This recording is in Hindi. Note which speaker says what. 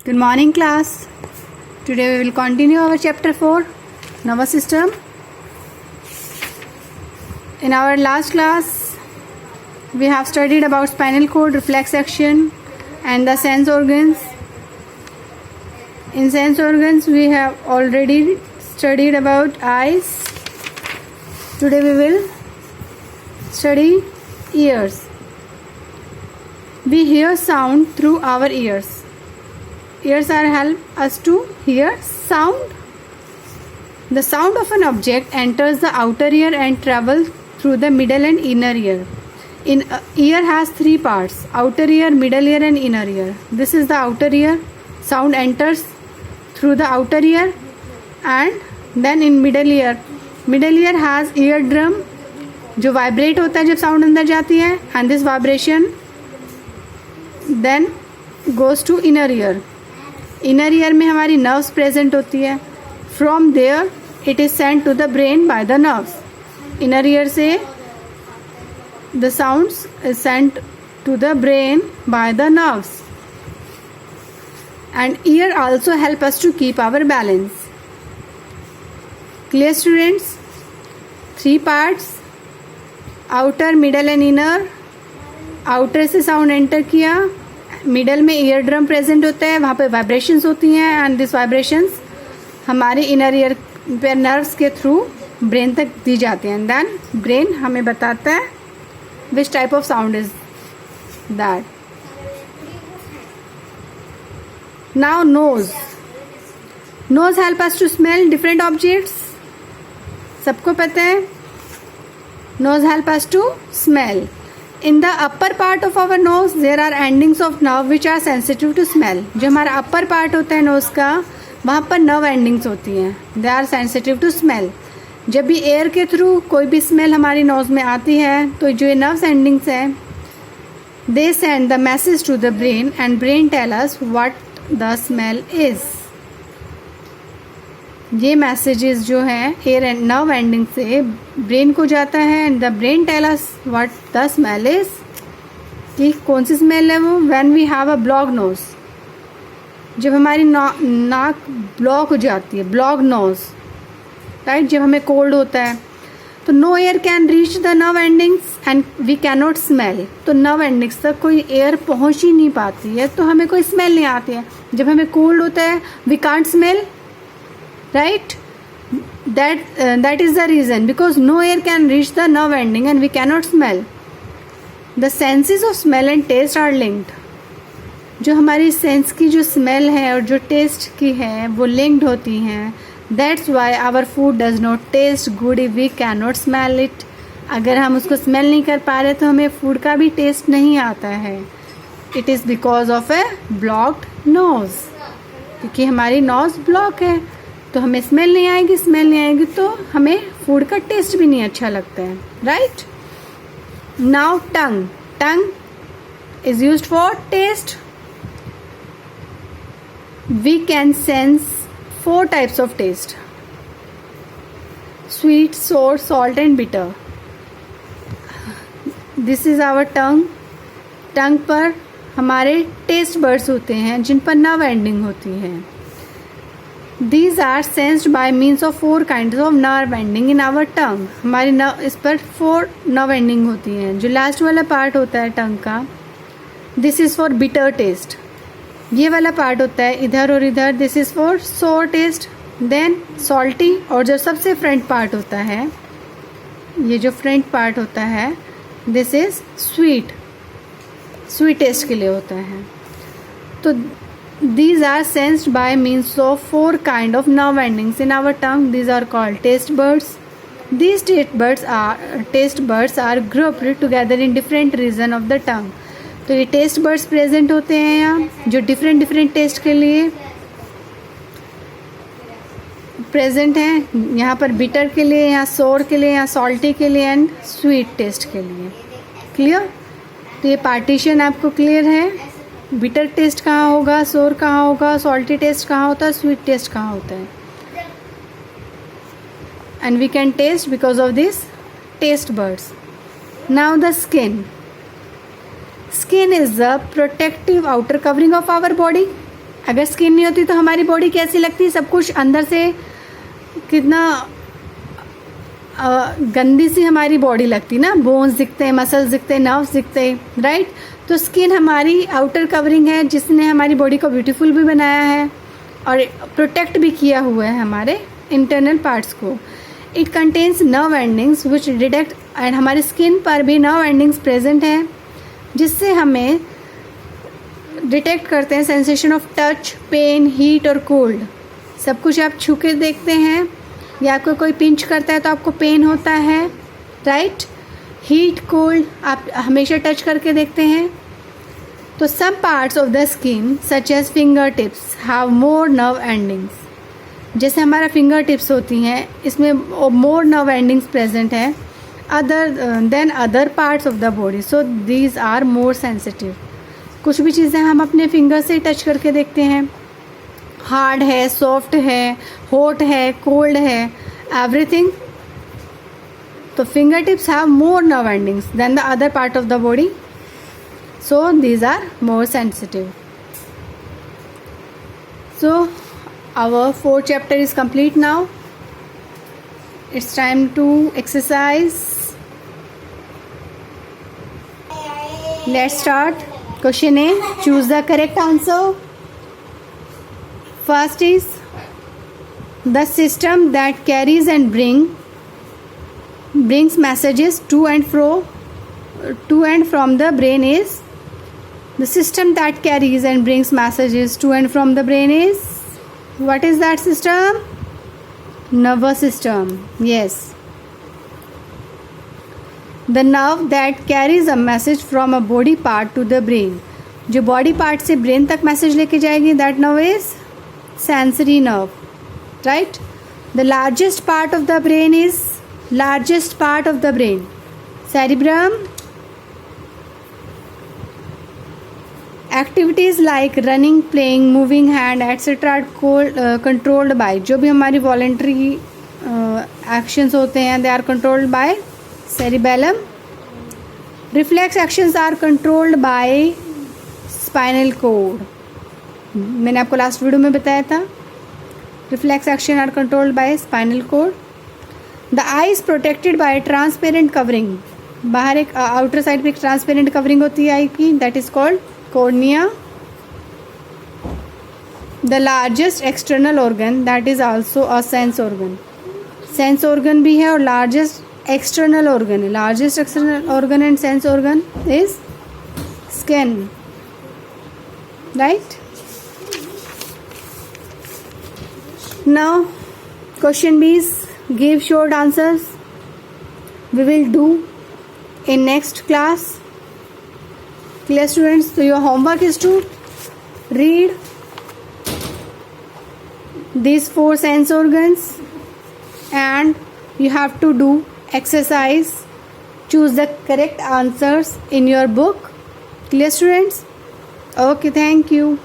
Speaker 1: Good morning, class. Today we will continue our chapter 4, nervous system. In our last class, we have studied about spinal cord, reflex action, and the sense organs. In sense organs, we have already studied about eyes. Today we will study ears. We hear sound through our ears. Ears are help us to hear sound. The sound of an object enters the outer ear and travels through the middle and inner ear. Ear has three parts: outer ear, middle ear, and inner ear. This is the outer ear. Sound enters through the outer ear and then in middle ear. Middle ear has eardrum जो वाइब्रेट होता है जब साउंड अंदर जाती है, and this vibration then goes to inner ear. Inner ear में हमारी नर्व्स प्रेजेंट होती है. From there it is send to the brain by the nerves. Inner ear से the sounds is send to the brain by the nerves. And ear also help us to keep our balance. Clear students? Three parts: outer, middle and inner. Outer से साउंड एंटर किया, मिडल में ईयर ड्रम प्रेजेंट होता है, वहाँ पे वाइब्रेशंस होती हैं एंड दिस वाइब्रेशंस हमारे इनर ईयर पे नर्व्स के थ्रू ब्रेन तक दी जाती हैं. एंड देन ब्रेन हमें बताता है which type of sound is that. Now nose. Nose help us to smell different objects. सबको पता है nose help us to smell. In the upper part of our nose there are endings of nerve which are sensitive to smell. जो हमारा अपर पार्ट होता है नोज का, वहाँ पर नर्व एंडिंग्स होती हैं. They are sensitive to smell. जब भी एयर के थ्रू कोई भी स्मेल हमारी नोज में आती है तो जो ये नर्व एंडिंग्स हैं they send the message to the brain and brain tell us what the smell is. ये मैसेजेस जो हैं एयर एंड नर्व एंडिंग से ब्रेन को जाता है and the brain tell us what the smell is. कि कौन सी स्मेल है वो. When we have a block nose, जब हमारी नाक ब्लॉक हो जाती है, ब्लॉक नोज, राइट, जब हमें कोल्ड होता है तो no air can reach the nerve endings and we can not smell. तो नर्व एंडिंग्स तक कोई एयर पहुंच ही नहीं पाती है तो हमें कोई स्मेल नहीं आती है. जब हमें कोल्ड होता है we can't smell, right? That is the reason, because no air can reach the nerve ending and we cannot smell. The senses of smell and taste are linked. जो हमारी सेंस की जो स्मेल है और जो टेस्ट की है वो लिंक्ड होती हैं. That's why our food does not taste good if we cannot smell it. अगर हम उसको स्मेल नहीं कर पा रहे तो हमें फूड का भी टेस्ट नहीं आता है. It is because of a blocked nose. क्योंकि हमारी नोज ब्लॉक है तो हमें स्मेल नहीं आएगी. स्मेल नहीं आएगी तो हमें फूड का टेस्ट भी नहीं अच्छा लगता है, right? Now tongue. Tongue is used for taste. We can sense 4 types of taste: sweet, sour, salt and bitter. This is our tongue. Tongue पर हमारे टेस्ट बर्ड्स होते हैं जिन पर नर्व एंडिंग होती है. These are sensed by means of 4 kinds of nerve ending in our tongue. हमारी इस पर 4 nerve ending होती हैं. जो लास्ट वाला पार्ट होता है टंग का, this is for bitter taste. ये वाला पार्ट होता है इधर और इधर, this is for sour taste. Then salty. और जो सबसे फ्रंट पार्ट होता है, ये जो फ्रंट पार्ट होता है, this is sweet. Sweet taste के लिए होता है. तो these are sensed by means of 4 kind of nerve endings in our tongue. These are called taste buds. These taste buds are grouped together in different region of the tongue. तो ये taste buds present होते हैं यहाँ जो different taste के लिए present हैं. यहाँ पर bitter के लिए, यहाँ sour के लिए, यहाँ salty के लिए and sweet taste के लिए. Clear? तो ये partition आपको clear है. बिटर टेस्ट कहाँ होगा, सोर कहाँ होगा, सॉल्टी टेस्ट कहाँ होता है, स्वीट टेस्ट कहाँ होता है. And we can taste because of this taste buds. Now the skin. Skin is the protective outer covering of our body. अगर स्किन नहीं होती तो हमारी बॉडी कैसी लगती, सब कुछ अंदर से कितना गंदी सी हमारी बॉडी लगती ना, बोन्स दिखते हैं, मसल्स दिखते हैं, नर्व्स दिखते हैं, राइट। तो स्किन हमारी आउटर कवरिंग है जिसने हमारी बॉडी को ब्यूटीफुल भी बनाया है और प्रोटेक्ट भी किया हुआ है हमारे इंटरनल पार्ट्स को। It contains nerve endings which detect, and हमारी स्किन पर भी नर्व एंडिंग्स प्रेजेंट हैं जिससे हमें डिटेक्ट करते हैं sensation of touch, pain, heat और कोल्ड। सब कुछ आप छू के देखते हैं या आपको कोई पिंच करता है तो आपको पेन होता है, राइट। हीट, कोल्ड आप हमेशा टच करके देखते हैं। तो some parts of the skin such as finger tips have more nerve endings, जैसे हमारा फिंगर टिप्स होती हैं इसमें मोर नर्व एंडिंग्स प्रेजेंट है than other parts of the body, so these are more sensitive. कुछ भी चीज़ें हम अपने फिंगर से टच करके देखते हैं, हार्ड है, सॉफ्ट है, हॉट है, कोल्ड है, एवरीथिंग। तो finger tips have more nerve endings than the other part of the body, so these are more sensitive. So our fourth chapter is complete now. It's time to exercise. Let's start. Question A. Choose the correct answer. First is the system that carries and brings messages to and from the brain is, the system that carries and brings messages to and from the brain is, what is that system? Nervous system. Yes. The nerve that carries a message from a body part to the brain, जो बॉडी पार्ट से ब्रेन तक मैसेज लेके जाएगी, that nerve is sensory nerve, right? The largest part of the brain is cerebrum. Activities like running, playing, moving hand, etc. are controlled by, जो भी हमारी voluntary actions होते हैं, they are controlled by cerebellum. Reflex actions are controlled by spinal cord. मैंने आपको लास्ट वीडियो में बताया था, reflex action are controlled by spinal cord. The eye is protected by a transparent covering. बाहर एक outer side पे एक transparent covering होती है आई की, that is called cornea. The largest external organ, that is also a sense organ. Sense organ भी है और largest external organ है. Largest external organ and sense organ is skin, right? Now question B is give short answers. We will do in next class. Clear students? So your homework is to read these 4 sense organs and you have to do exercise. Choose the correct answers in your book. Clear students? Okay, thank you.